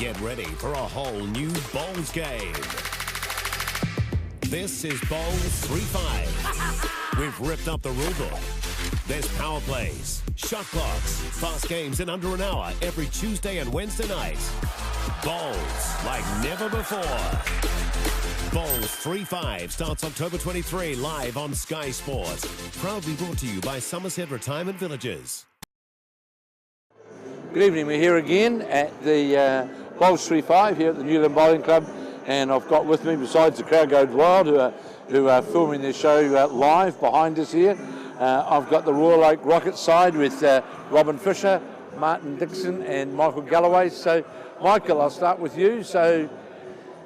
Get ready for a whole new bowls game. This is Bowls3Five. We've ripped up the rulebook. There's power plays, shot clocks, fast games in under an hour every Tuesday and Wednesday night. Bowls like never before. Bowls3Five starts October 23 live on Sky Sport. Proudly brought to you by Somerset Retirement Villages. Good evening, we're here again at the Bowls3Five here at the Newland Bowling Club, and I've got with me, besides the crowd goes wild who are filming their show live behind us here, I've got the Royal Oak Rocket side with Robin Fisher, Martin Dixon and Michael Galloway. So Michael, I'll start with you. So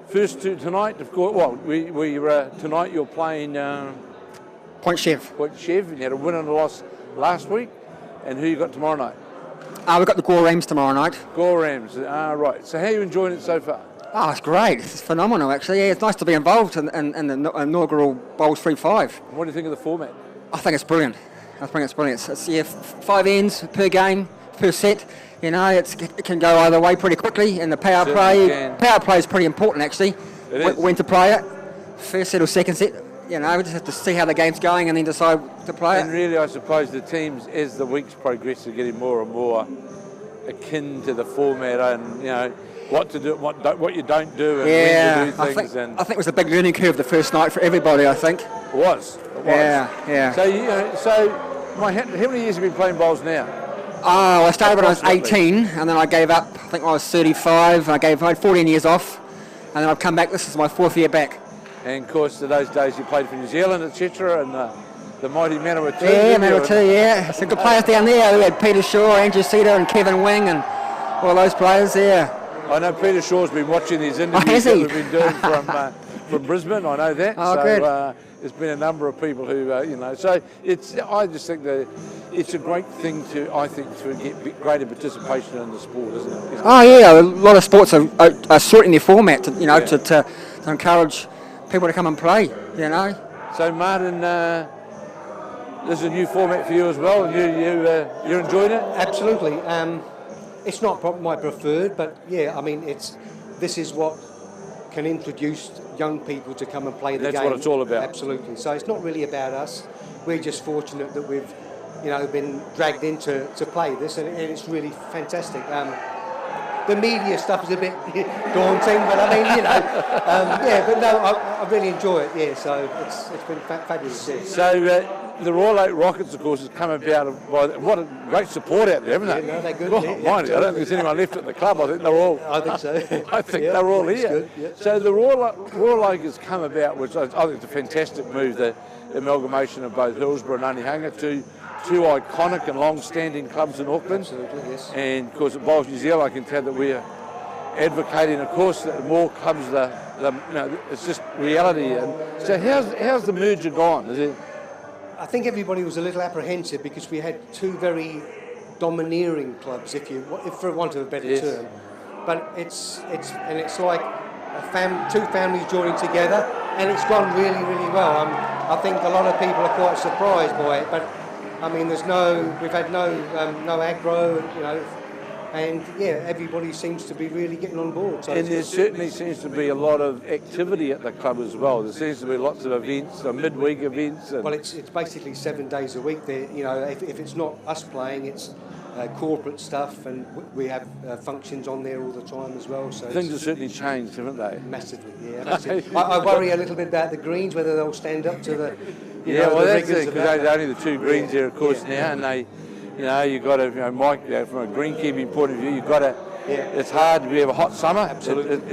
first to tonight, of course, well, tonight you're playing Point Chev. Point Chev, and you had a win and a loss last week, and who you got tomorrow night? We've got the Gore Rams tomorrow night. Gore Rams, right. So how are you enjoying it so far? Oh, it's great. It's phenomenal, actually. Yeah, it's nice to be involved in the inaugural Bowls3Five. What do you think of the format? I think it's brilliant. It's brilliant. It's 5 ends per game, per set. You know, it can go either way pretty quickly. And the power play is pretty important, actually. It is. When to play it, first set or second set. You know, we just have to see how the game's going and then decide to play it. And really, I suppose the teams, as the weeks progress, are getting more and more akin to the format, and you know what to do, what you don't do, and when to do things. I think it was a big learning curve the first night for everybody. I think it was. Yeah. So, how many years have you been playing bowls now? Oh, I started when I was 18, and then I gave up. I think I was 35. I had 14 years off, and then I've come back. This is my 4th year back. And of course, those days you played for New Zealand, etc., and the mighty Manawatu. Yeah, Manawatu, yeah. Some good players down there. We had Peter Shaw, Andrew Cedar, and Kevin Wing, and all those players there. I know Peter Shaw's been watching these interviews that we've been doing from Brisbane. I know that. Oh, so, good. There's been a number of people who, So I just think that it's a great thing to get greater participation in the sport, isn't it? Oh yeah, a lot of sports are sorting their format to encourage people to come and play, you know. So Martin, this is a new format for you as well, and you're enjoying it? Absolutely. It's not my preferred, but yeah, I mean, this is what can introduce young people to come and play the game. That's what it's all about. Absolutely. So it's not really about us. We're just fortunate that we've, been dragged in to play this, and it's really fantastic. The media stuff is a bit daunting, but I mean, but no, I really enjoy it, yeah, so it's been fabulous. Yeah. So the Royal Oak Rockets, of course, has come about by what a great support out there, haven't they? Yeah, no, they're good. Oh, I don't think there's anyone left at the club. I think they're all. I think so. I think they're all here. Good, yeah. So the Royal Oak has come about, which I think is a fantastic move, the amalgamation of both Hillsborough and Onehunga, two iconic and long-standing clubs in Auckland. Absolutely, yes. And of course at Bowls New Zealand, I can tell that we're advocating, of course, that the more clubs, it's just reality. And so how's the merger gone? Is it? I think everybody was a little apprehensive because we had two very domineering clubs, if for want of a better term. But it's like two families joining together, and it's gone really, really well. I think a lot of people are quite surprised by it, but I mean, we've had no aggro, and yeah, everybody seems to be really getting on board. So and there certainly seems to be a lot of activity at the club as well. There seems to be lots of events, midweek events. Well, it's basically 7 days a week. There, if it's not us playing, it's corporate stuff, and we have functions on there all the time as well. So things have certainly changed, haven't they? Massively, yeah. Massively. I worry a little bit about the greens, whether they'll stand up to the that's it, because they're only the two greens there, of course, now, and they. You've got to, Mike, from a greenkeeping point of view, you've got to. Yeah. It's hard. We have a hot summer. Absolutely.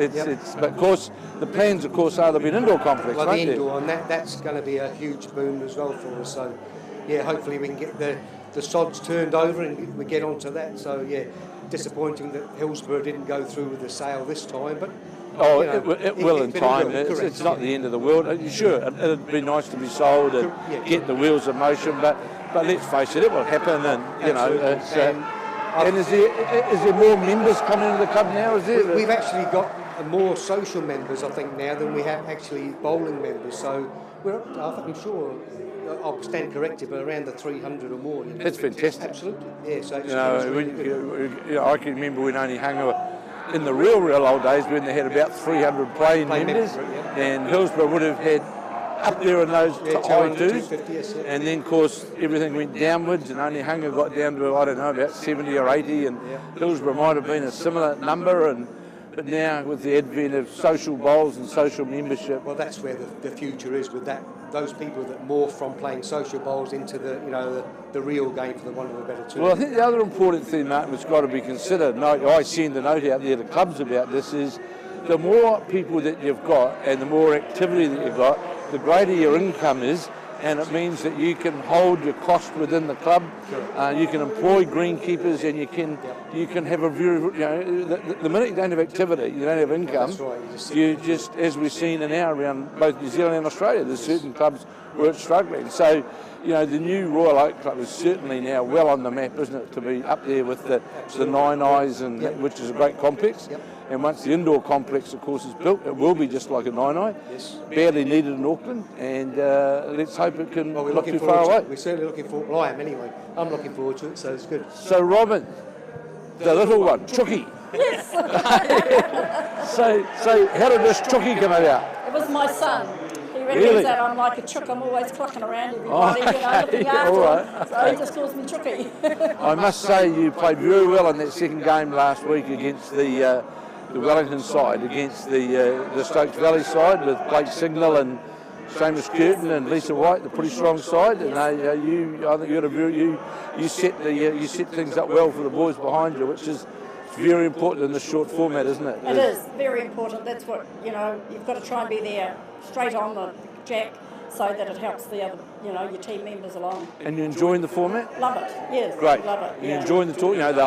But of course, the plans, are there'll be an indoor complex. Well, the indoor, and that's going to be a huge boom as well for us. So, yeah, hopefully we can get the sods turned over and we get onto that. So, yeah, disappointing that Hillsborough didn't go through with the sale this time, but. It will in time. It's not the end of the world. Sure, it'd be nice to be sold and get the wheels in motion, but let's face it will happen, and and is there more members coming into the club now? Is there? We've actually got more social members, I think, now than we have actually bowling members. So I'm sure I'll stand corrected, but around the 300 or more. That's fantastic. Absolutely. Yeah. So I can remember when Onehunga in the real old days when they had about 300 playing members, and Hillsborough would have had up there in those high twos, and then of course everything went downwards, and only Hunger got down to, I don't know, about 70 or 80, and Hillsborough might have been a similar number, but now with the advent of social bowls and social membership, well, that's where the future is, with those people that morph from playing social bowls into the real game, for the want of a better term. Well, I think the other important thing, Martin, that's got to be considered, and I send a note out there to clubs about this, is the more people that you've got and the more activity that you've got, the greater your income is, and it means that you can hold your cost within the club. You can employ greenkeepers, and you can have a view. The minute you don't have activity, you don't have income. That's right. You just, as we've seen now around both New Zealand and Australia, there's certain clubs where it's struggling. So, the new Royal Oak Club is certainly now well on the map, isn't it, to be up there with the Nine Eyes, and which is a great complex. And once the indoor complex, of course, is built, it will be just like a Nine Eye. Badly needed in Auckland, and let's hope it can not too far away. We're certainly looking forward. Well, I am anyway. I'm looking forward to it, so it's good. So, Robin, the little one, Chookie. Yes. So how did this Chookie come about? It was my son. He reckons that I'm like a chook. I'm always clucking around everybody, looking after them. So he just calls me Chookie. I must say you played very well in that second game last week against the Wellington side, against the Stokes Valley side, with Blake Signal and Seamus Curtin and Lisa White, the pretty strong side. And I think you set things up well for the boys behind you, which is very important in this short format, isn't it? It is very important. That's what, you've got to try and be there straight on the jack, so that it helps the other, your team members along. And you're enjoying the format? Love it, yes. Great. Love it. You're enjoying the talk, the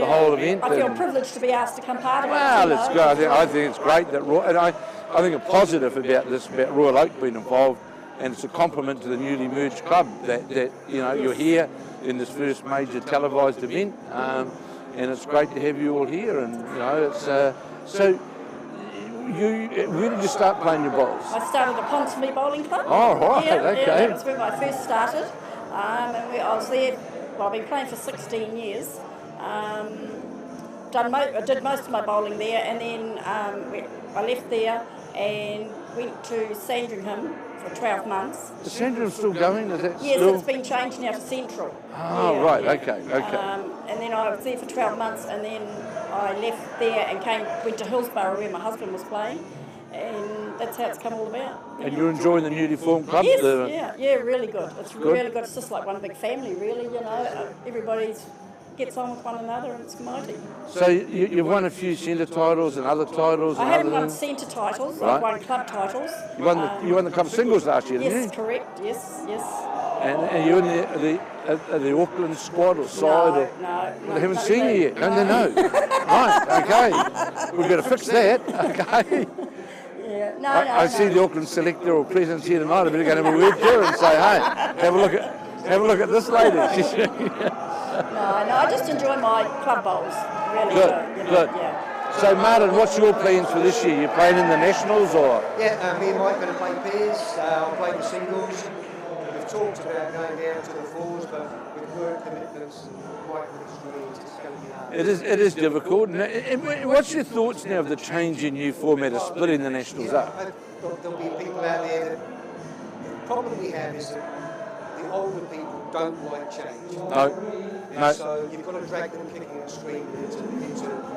whole event. I feel privileged to be asked to come part of it. Well, it's good. I think it's great that and I think a positive about Royal Oak being involved, and it's a compliment to the newly merged club that you're here in this first major televised event, and it's great to have you all here. And it's so. Where did you start playing your bowls? I started at Ponsonby Bowling Club. Oh, right, okay. Yeah, that was where I first started. And I was there, I've been playing for 16 years. I did most of my bowling there, and then I left there and went to Sandringham for 12 months. Is Sandringham still going? Is that yes, still? It's been changed now to Central. Oh, right, okay. And then I was there for 12 months, and then I left there and went to Hillsborough, where my husband was playing, and that's how it's come all about. And you're enjoying the newly formed club? Yes, really good. It's really good. It's just like one big family, really, Everybody gets on with one another, and it's mighty. So you've won a few centre titles and other titles? I haven't won centre titles, right. I've won club titles. You won the club singles last year, didn't you? Yes, correct, yes. And you're in the Auckland squad or side? No. They haven't seen you yet? No, they know. Right, okay. We've got to fix that, okay. Yeah, I see the Auckland selector or presence here tonight. I better go and have a word to her and say, hey, have a look at this lady. No, I just enjoy my club bowls. Really Good. Yeah. So, Martin, what's your plans for this year? You playing in the Nationals or? Yeah, me and Mike are going to play pairs. I'll play the singles. We've talked about going down to the fours, but with work commitments and Mike with it's going to be hard. It is difficult. And what's your thoughts now of the change in new format of splitting the Nationals up? There'll be people out there that the problem we have is that the older people don't like change. No. So you've got to drag them kicking and screaming into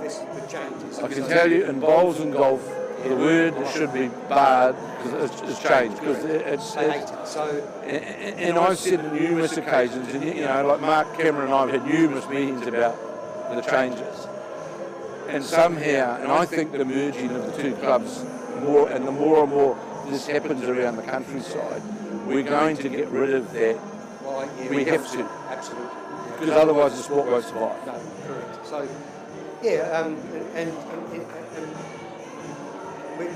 the changes. I can tell you, in bowls and golf, the word should be barred because it's changed. Because they hate it. So, and I've said on numerous occasions, and like Mark Cameron and I have had numerous meetings about the changes. And somehow, and I think the merging of the two clubs, more and more this happens around the countryside, we're going to get rid of that. Well, yeah, we have to. Absolutely. Because otherwise the sport won't survive. No, correct. So, yeah, and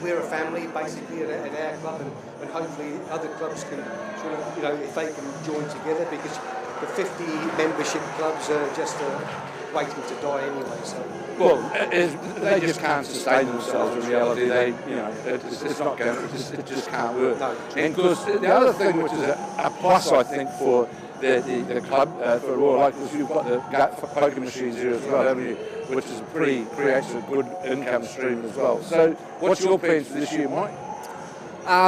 we're a family basically at our club, and hopefully other clubs can sort of, if they can join together, because the 50 membership clubs are just waiting to die anyway. So. Well, they just can't sustain themselves in reality. It's not going. It just can't work. No, and of course, the other thing which is a plus, I think, for the club for Royal Oak, because you've got the poker machines here as well, haven't you? which is creates a good income stream as well. So, what's your plans for this year, Mike?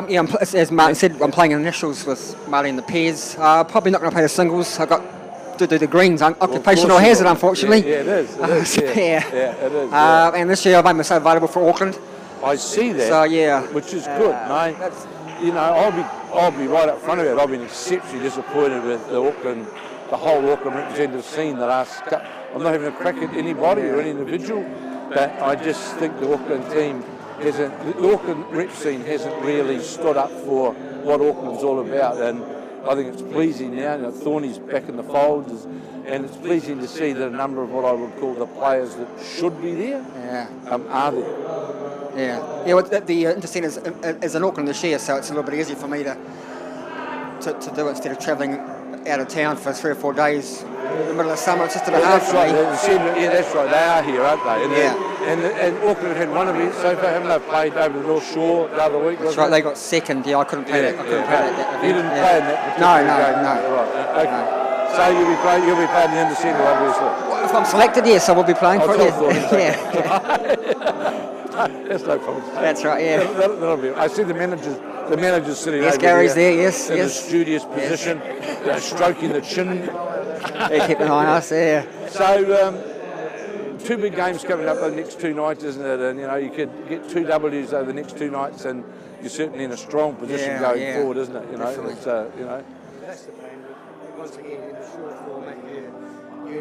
Yeah, as Martin said, I'm playing initials with Marty and the pairs. Probably not going to play the singles. I've got to do the greens. Occupational hazard, unfortunately. Yeah, it is. Yeah, it is. And this year I've made myself available for Auckland. I see that. So yeah, which is good, mate. You know, I'll be right up front of it. I've been exceptionally disappointed with the whole Auckland representative scene the last. I'm not having a crack at anybody or any individual, but I just think the Auckland team the Auckland rep scene hasn't really stood up for what Auckland's all about, and I think it's pleasing now. You know, Thorny's back in the fold, and it's pleasing to see that a number of what I would call the players that should be there are there. Yeah. Well, the Interscene is in Auckland this year, so it's a little bit easier for me to do it instead of travelling out of town for 3 or 4 days in the middle of summer. It's just a bit hard for me. Yeah, that's right. They are here, aren't they? And Auckland had one event so far, haven't they? Played over the North Shore the other week. That's right. They got second. Yeah, I couldn't play that. I couldn't play that event. You didn't play in that particular game? No. Right. Okay. No. So you'll be playing the Interscene, obviously. Well, if I'm selected, yes, I will be playing for it. That's no problem. That's right. Yeah. That'll be. I see the manager's sitting over Gary's there. Yes, in a studious position, stroking the chin. They keep an eye on us. Yeah. So. 2 big games coming up over the next 2 nights, isn't it? And you know, you could get 2 W's over the next 2 nights, and you're certainly in a strong position going forward, isn't it? You know, it's, you know. That's the plan. Once again, in the short format, you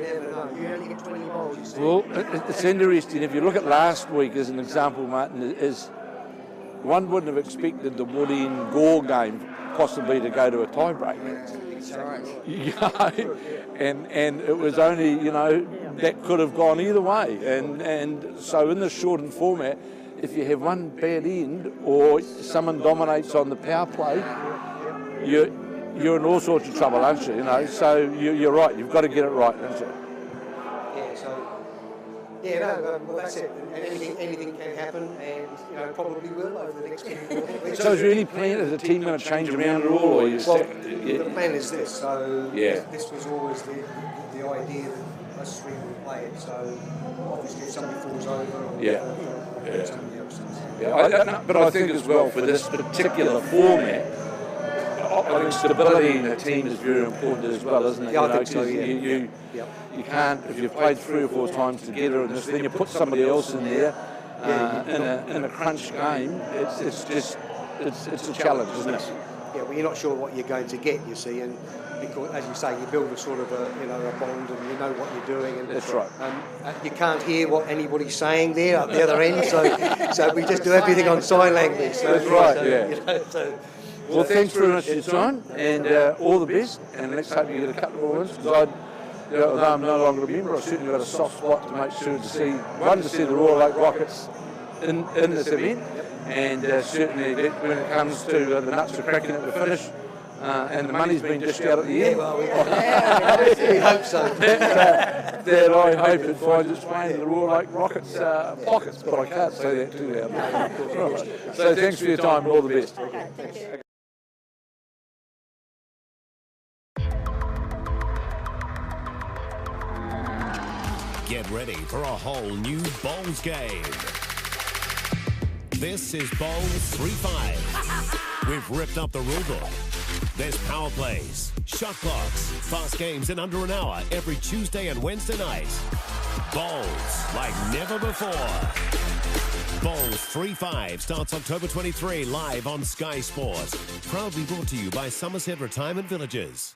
never know. You only get 20 bowls. You see. Well, it's interesting. If you look at last week as an example, Martin, is one wouldn't have expected the Woodend Gore game possibly to go to a tiebreak. That's right. You know, and it was only, you know, that could have gone either way. And so in the shortened format, if you have one bad end or someone dominates on the power play, you're in all sorts of trouble, aren't you? You know, so you're right. You've got to get it right, aren't you? Well, that's it. And anything can happen, and you know, probably will over the next few weeks. So is there any plan? Is the team going to change around at all? Or the plan is this. So this was always the idea that us 3 would play it. So obviously, if somebody falls over, or somebody else does. But I think as well for this particular format, I think stability in the team is very important as well, isn't it? Yeah, I think so. You can't, if you've played 3 or 4 times together, and then you put somebody else in there in a crunch game. It's a challenge, isn't it? Yeah, well, you're not sure what you're going to get, you see, and because, as you say, you build a sort of a bond, and you know what you're doing. And that's right. You can't hear what anybody's saying there at the other end, so we just do everything on sign language. So, that's right. So, yeah. You know, well, thanks very much for your time, and all the best, and let's hope you get a couple more wins, because although I'm no longer a member, I've certainly got a soft spot to make sure to see the Royal Oak Rockets in this event, and certainly when it comes to the nuts are cracking at the finish, and the money's been dished out at the end. We hope so. That I hope it finds its way into the Royal Oak Rockets' pockets, but I can't say that too loud. Right. So thanks for your time, and all the best. Okay, thank you. Get ready for a whole new bowls game. This is Bowls3Five. We've ripped up the rulebook. There's power plays, shot clocks, fast games in under an hour every Tuesday and Wednesday night. Bowls like never before. Bowls3Five starts October 23 live on Sky Sport. Proudly brought to you by Somerset Retirement Villages.